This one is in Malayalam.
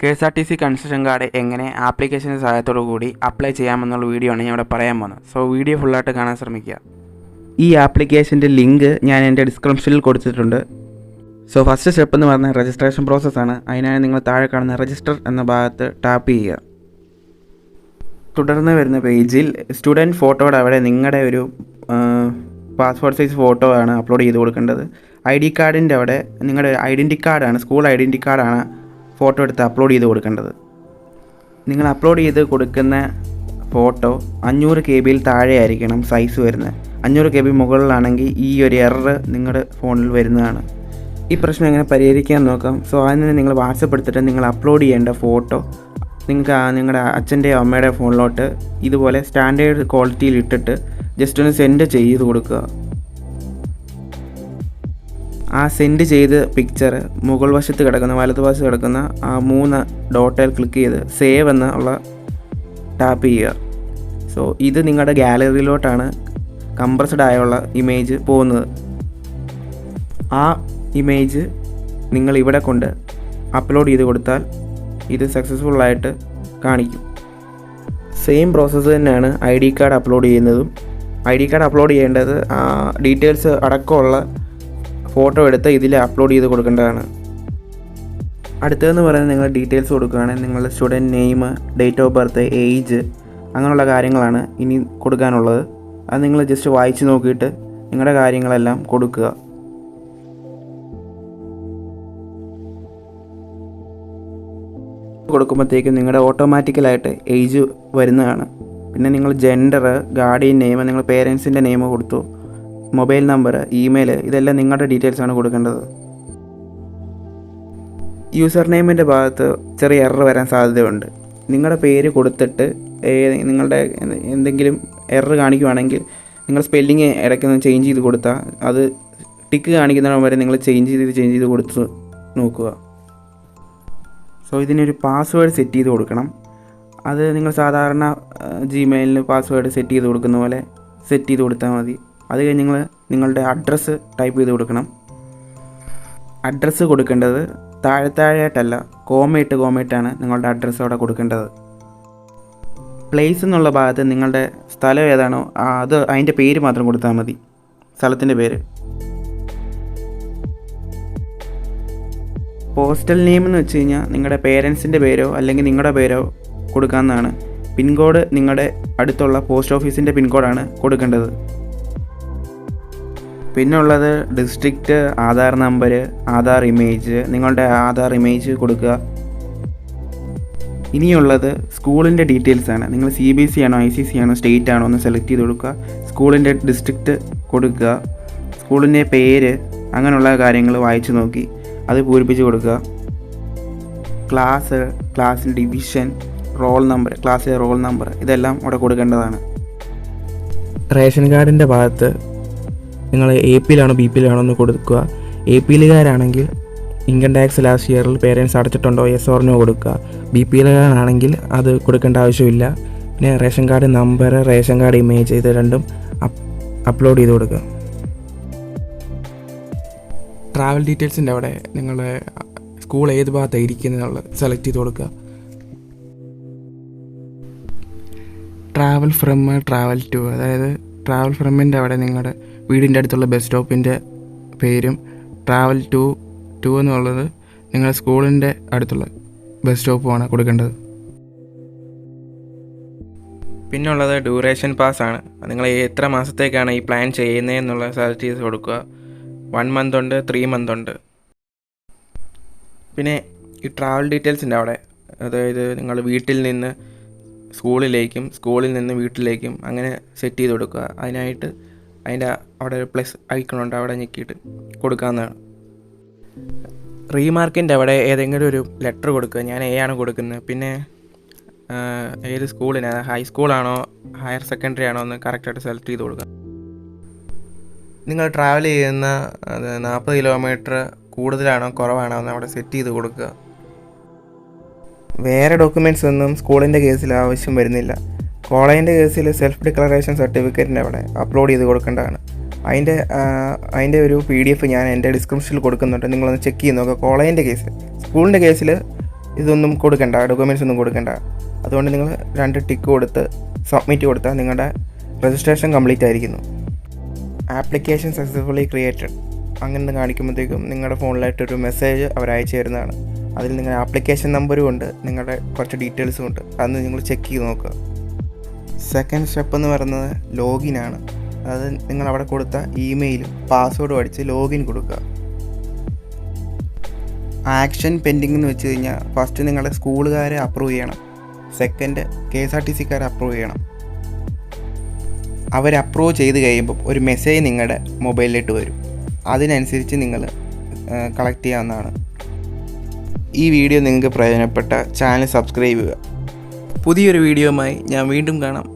KSRTC കൺസെഷൻ കാർഡ് എങ്ങനെ ആപ്ലിക്കേഷൻ്റെ സഹായത്തോടു കൂടി അപ്ലൈ ചെയ്യാമെന്നുള്ള വീഡിയോ ആണ് ഞാൻ ഇവിടെ പറയാൻ പോകുന്നത്. സോ വീഡിയോ ഫുള്ളായിട്ട് കാണാൻ ശ്രമിക്കുക. ഈ ആപ്ലിക്കേഷൻ്റെ ലിങ്ക് ഞാൻ എൻ്റെ ഡിസ്ക്രിപ്ഷനിൽ കൊടുത്തിട്ടുണ്ട്. സോ ഫസ്റ്റ് സ്റ്റെപ്പ് എന്ന് പറഞ്ഞാൽ രജിസ്ട്രേഷൻ പ്രോസസ്സാണ്. അതിനായി നിങ്ങൾ താഴെ കാണുന്ന രജിസ്റ്റർ എന്ന ഭാഗത്ത് ടാപ്പ് ചെയ്യുക. തുടർന്ന് വരുന്ന പേജിൽ സ്റ്റുഡൻറ്റ് ഫോട്ടോയുടെ അവിടെ നിങ്ങളുടെ ഒരു പാസ്പോർട്ട് സൈസ് ഫോട്ടോ ആണ് അപ്ലോഡ് ചെയ്ത് കൊടുക്കേണ്ടത്. ID കാർഡിൻ്റെ അവിടെ നിങ്ങളുടെ ഐഡൻറ്റി കാർഡാണ്, സ്കൂൾ ഐഡൻറ്റി കാർഡാണ് ഫോട്ടോ എടുത്ത് അപ്ലോഡ് ചെയ്ത് കൊടുക്കേണ്ടത്. നിങ്ങൾ അപ്ലോഡ് ചെയ്ത് കൊടുക്കുന്ന ഫോട്ടോ 500 KB താഴെ ആയിരിക്കണം സൈസ് വരുന്നത്. 500 KB മുകളിലാണെങ്കിൽ ഈ ഒരു എറർ നിങ്ങളുടെ ഫോണിൽ വരുന്നതാണ്. ഈ പ്രശ്നം എങ്ങനെ പരിഹരിക്കാൻ നോക്കാം. സോ അതിന് നിങ്ങൾ വാട്സപ്പ് എടുത്തിട്ട് നിങ്ങൾ അപ്ലോഡ് ചെയ്യേണ്ട ഫോട്ടോ നിങ്ങൾക്ക് നിങ്ങളുടെ അച്ഛൻ്റെയോ അമ്മയുടെയോ ഫോണിലോട്ട് ഇതുപോലെ സ്റ്റാൻഡേർഡ് ക്വാളിറ്റിയിൽ ഇട്ടിട്ട് ജസ്റ്റ് ഒന്ന് സെൻഡ് ചെയ്ത് കൊടുക്കുക. ആ സെൻഡ് ചെയ്ത് പിക്ചർ മുകൾ വശത്ത് കിടക്കുന്ന വലതുവശത്ത് കിടക്കുന്ന ആ 3 ഡോട്ടിൽ ക്ലിക്ക് ചെയ്ത് സേവ് എന്നുള്ള ടാപ്പ് ചെയ്യുക. സോ ഇത് നിങ്ങളുടെ ഗാലറിയിലോട്ടാണ് കംപ്രസ്ഡ് ആയുള്ള ഇമേജ് പോകുന്നത്. ആ ഇമേജ് നിങ്ങൾ ഇവിടെ കൊണ്ട് അപ്ലോഡ് ചെയ്ത് കൊടുത്താൽ ഇത് സക്സസ്ഫുള്ളായിട്ട് കാണിക്കും. സെയിം പ്രോസസ്സ് തന്നെയാണ് ID കാർഡ് അപ്ലോഡ് ചെയ്യുന്നതും. ID കാർഡ് അപ്ലോഡ് ചെയ്യേണ്ടത് ഡീറ്റെയിൽസ് അടക്കമുള്ള ഫോട്ടോ എടുത്ത് ഇതിൽ അപ്ലോഡ് ചെയ്ത് കൊടുക്കേണ്ടതാണ്. അടുത്തതെന്ന് പറയുന്നത് നിങ്ങൾ ഡീറ്റെയിൽസ് കൊടുക്കുകയാണെങ്കിൽ നിങ്ങളുടെ student name, date of birth, age അങ്ങനെയുള്ള കാര്യങ്ങളാണ് ഇനി കൊടുക്കാനുള്ളത്. അത് നിങ്ങൾ ജസ്റ്റ് വായിച്ച് നോക്കിയിട്ട് നിങ്ങളുടെ കാര്യങ്ങളെല്ലാം കൊടുക്കുക. കൊടുക്കുമ്പോഴത്തേക്കും നിങ്ങളുടെ ഓട്ടോമാറ്റിക്കലായിട്ട് ഏജ് വരുന്നതാണ്. പിന്നെ നിങ്ങൾ ജെൻഡർ, ഗാർഡിയൻ നെയിം, നിങ്ങൾ പേരൻസിൻ്റെ നെയിം കൊടുത്തു, മൊബൈൽ നമ്പർ, ഇമെയിൽ ഇതെല്ലാം നിങ്ങളുടെ ഡീറ്റെയിൽസാണ് കൊടുക്കേണ്ടത്. യൂസർ നെയിമിൻ്റെ ഭാഗത്ത് ചെറിയ എറർ വരാൻ സാധ്യതയുണ്ട്. നിങ്ങളുടെ പേര് കൊടുത്തിട്ട് നിങ്ങളുടെ എന്തെങ്കിലും എറർ കാണിക്കുവാണെങ്കിൽ നിങ്ങൾ സ്പെല്ലിങ് ഇടയ്ക്കൊന്ന് ചേഞ്ച് ചെയ്ത് കൊടുത്താൽ അത് ടിക്ക് കാണിക്കുന്നതിന് വരെ നിങ്ങൾ ചേഞ്ച് ചെയ്ത് കൊടുത്ത് നോക്കുക. സോ ഇതിനൊരു പാസ്വേഡ് സെറ്റ് ചെയ്ത് കൊടുക്കണം. അത് നിങ്ങൾ സാധാരണ ജിമെയിലിന് പാസ്വേഡ് സെറ്റ് ചെയ്ത് കൊടുക്കുന്ന പോലെ സെറ്റ് ചെയ്ത് കൊടുത്താൽ മതി. അത് കഴിഞ്ഞ് നിങ്ങളുടെ അഡ്രസ്സ് ടൈപ്പ് ചെയ്ത് കൊടുക്കണം. അഡ്രസ്സ് കൊടുക്കേണ്ടത് താഴെയായിട്ടല്ല, കോമയിട്ടാണ് നിങ്ങളുടെ അഡ്രസ്സ് അവിടെ കൊടുക്കേണ്ടത്. പ്ലേസ് എന്നുള്ള ഭാഗത്ത് നിങ്ങളുടെ സ്ഥലം ഏതാണോ അത് അതിൻ്റെ പേര് മാത്രം കൊടുത്താൽ മതി, സ്ഥലത്തിൻ്റെ പേര്. പോസ്റ്റൽ നെയിം എന്ന് വെച്ച് കഴിഞ്ഞാൽ നിങ്ങളുടെ പേരൻസിൻ്റെ പേരോ അല്ലെങ്കിൽ നിങ്ങളുടെ പേരോ കൊടുക്കാവുന്നതാണ്. പിൻകോഡ് നിങ്ങളുടെ അടുത്തുള്ള പോസ്റ്റ് ഓഫീസിൻ്റെ പിൻകോഡാണ് കൊടുക്കേണ്ടത്. പിന്നെ ഉള്ളത് district, Aadhaar number, Aadhaar image, നിങ്ങളുടെ ആധാർ ഇമേജ് കൊടുക്കുക. ഇനിയുള്ളത് സ്കൂളിൻ്റെ ഡീറ്റെയിൽസാണ്. നിങ്ങൾ CBSE ആണോ ICC ആണോ സ്റ്റേറ്റ് ആണോ എന്ന് സെലക്ട് ചെയ്ത് കൊടുക്കുക. സ്കൂളിൻ്റെ ഡിസ്ട്രിക്റ്റ് കൊടുക്കുക, സ്കൂളിൻ്റെ പേര്, അങ്ങനെയുള്ള കാര്യങ്ങൾ വായിച്ച് നോക്കി അത് പൂരിപ്പിച്ച് കൊടുക്കുക. ക്ലാസ്സിൽ ഡിവിഷൻ, റോൾ നമ്പർ, ക്ലാസ്സിലെ റോൾ നമ്പർ ഇതെല്ലാം അവിടെ കൊടുക്കേണ്ടതാണ്. റേഷൻ കാർഡിൻ്റെ ഭാഗത്ത് നിങ്ങൾ APയിലാണോ BPയിലാണോ എന്ന് കൊടുക്കുക. APയിലുകാരാണെങ്കിൽ ഇൻകം ടാക്സ് ലാസ്റ്റ് ഇയറിൽ പേരൻസ് അടച്ചിട്ടുണ്ടോ യെസ് ഓർ നോ കൊടുക്കുക. BPയിലുകാരാണെങ്കിൽ അത് കൊടുക്കേണ്ട ആവശ്യമില്ല. പിന്നെ ration card number, ration card image ഇത് രണ്ടും അപ്ലോഡ് ചെയ്ത് കൊടുക്കുക. ട്രാവൽ ഡീറ്റെയിൽസിൻ്റെ അവിടെ നിങ്ങളുടെ സ്കൂൾ ഏത് ഭാഗത്താണ് ഇരിക്കുന്നതെന്നുള്ളത് സെലക്ട് ചെയ്ത് കൊടുക്കുക. ട്രാവൽ ഫ്രം, ട്രാവൽ ടു, അതായത് ട്രാവൽ ഫ്രമിൻ്റെ അവിടെ നിങ്ങളുടെ വീടിൻ്റെ അടുത്തുള്ള ബസ് സ്റ്റോപ്പിൻ്റെ പേരും, ട്രാവൽ ടു എന്നുള്ളത് നിങ്ങളുടെ സ്കൂളിൻ്റെ അടുത്തുള്ള ബസ് സ്റ്റോപ്പുമാണ് കൊടുക്കേണ്ടത്. പിന്നുള്ളത് ഡ്യൂറേഷൻ പാസ്സാണ്. നിങ്ങൾ എത്ര മാസത്തേക്കാണ് ഈ പ്ലാൻ ചെയ്യുന്നതെന്നുള്ളത് സെലക്ട് ചെയ്ത് കൊടുക്കുക. 1 month ഉണ്ട്, 3 month ഉണ്ട്. പിന്നെ ഈ ട്രാവൽ ഡീറ്റെയിൽസിൻ്റെ അവിടെ, അതായത് നിങ്ങൾ വീട്ടിൽ നിന്ന് സ്കൂളിലേക്കും സ്കൂളിൽ നിന്ന് വീട്ടിലേക്കും അങ്ങനെ സെറ്റ് ചെയ്ത് കൊടുക്കുക. അതിനായിട്ട് അതിൻ്റെ അവിടെ ഒരു പ്ലസ് ഐക്കണുണ്ട്, അവിടെ ഞെക്കിയിട്ട് കൊടുക്കാവുന്നതാണ്. റീമാർക്കിൻ്റെ അവിടെ ഏതെങ്കിലും ഒരു ലെറ്റർ കൊടുക്കുക. ഞാൻ A ആണ് കൊടുക്കുന്നത്. പിന്നെ ഏത് സ്കൂളിന്, ഹൈസ്കൂളാണോ ഹയർ സെക്കൻഡറി ആണോ എന്ന് കറക്റ്റായിട്ട് സെലക്ട് ചെയ്ത് കൊടുക്കുക. നിങ്ങൾ ട്രാവൽ ചെയ്യുന്ന 40 കിലോമീറ്റർ കൂടുതലാണോ കുറവാണോ എന്ന് അവിടെ സെറ്റ് ചെയ്ത് കൊടുക്കുക. വേറെ ഡോക്യുമെൻറ്റ്സ് ഒന്നും സ്കൂളിൻ്റെ കേസിൽ ആവശ്യം വരുന്നില്ല. കോളേജിൻ്റെ കേസിൽ സെൽഫ് ഡിക്ലറേഷൻ സർട്ടിഫിക്കറ്റിൻ്റെ അവിടെ അപ്ലോഡ് ചെയ്ത് കൊടുക്കേണ്ടതാണ്. അതിൻ്റെ ഒരു PDF ഞാൻ എൻ്റെ ഡിസ്ക്രിപ്ഷനിൽ കൊടുക്കുന്നുണ്ട്. നിങ്ങളൊന്ന് ചെക്ക് ചെയ്ത് നോക്കുക. കോളേജിൻ്റെ കേസിൽ, സ്കൂളിൻ്റെ കേസിൽ ഇതൊന്നും കൊടുക്കണ്ട, ഡോക്യുമെൻറ്റ്സ് ഒന്നും കൊടുക്കണ്ട. അതുകൊണ്ട് നിങ്ങൾ 2 ടിക്ക് കൊടുത്ത് സബ്മിറ്റ് കൊടുത്താൽ നിങ്ങളുടെ രജിസ്ട്രേഷൻ കംപ്ലീറ്റ് ആയിരിക്കുന്നു. ആപ്ലിക്കേഷൻ സക്സസ്ഫുള്ളി ക്രിയേറ്റഡ് അങ്ങനെ കാണിക്കുമ്പോഴത്തേക്കും നിങ്ങളുടെ ഫോണിലായിട്ടൊരു മെസ്സേജ് അവർ അയച്ചു തരുന്നതാണ്. അതിൽ നിങ്ങളുടെ ആപ്ലിക്കേഷൻ നമ്പറും ഉണ്ട്, നിങ്ങളുടെ കുറച്ച് ഡീറ്റെയിൽസും ഉണ്ട്. അതൊന്ന് നിങ്ങൾ ചെക്ക് ചെയ്ത് നോക്കുക. സെക്കൻഡ് സ്റ്റെപ്പ് എന്ന് പറയുന്നത് ലോഗിനാണ്. അത് നിങ്ങളവിടെ കൊടുത്ത ഇമെയിലും പാസ്വേഡും അടിച്ച് ലോഗിൻ കൊടുക്കുക. ആക്ഷൻ പെൻഡിങ് എന്ന് വെച്ച് കഴിഞ്ഞാൽ ഫസ്റ്റ് നിങ്ങളുടെ സ്കൂളുകാരെ അപ്രൂവ് ചെയ്യണം, സെക്കൻഡ് KSRTCക്കാരെ അപ്രൂവ് ചെയ്യണം. അവർ അപ്രൂവ് ചെയ്ത് കഴിയുമ്പോൾ ഒരു മെസ്സേജ് നിങ്ങളുടെ മൊബൈലിലോട്ട് വരും. അതിനനുസരിച്ച് നിങ്ങൾ കളക്ട് ചെയ്യാവുന്നതാണ്. ഈ വീഡിയോ നിങ്ങൾക്ക് പ്രയോജനപ്പെട്ട ചാനൽ സബ്സ്ക്രൈബ് ചെയ്യുക. പുതിയൊരു വീഡിയോയുമായി ഞാൻ വീണ്ടും കാണാം.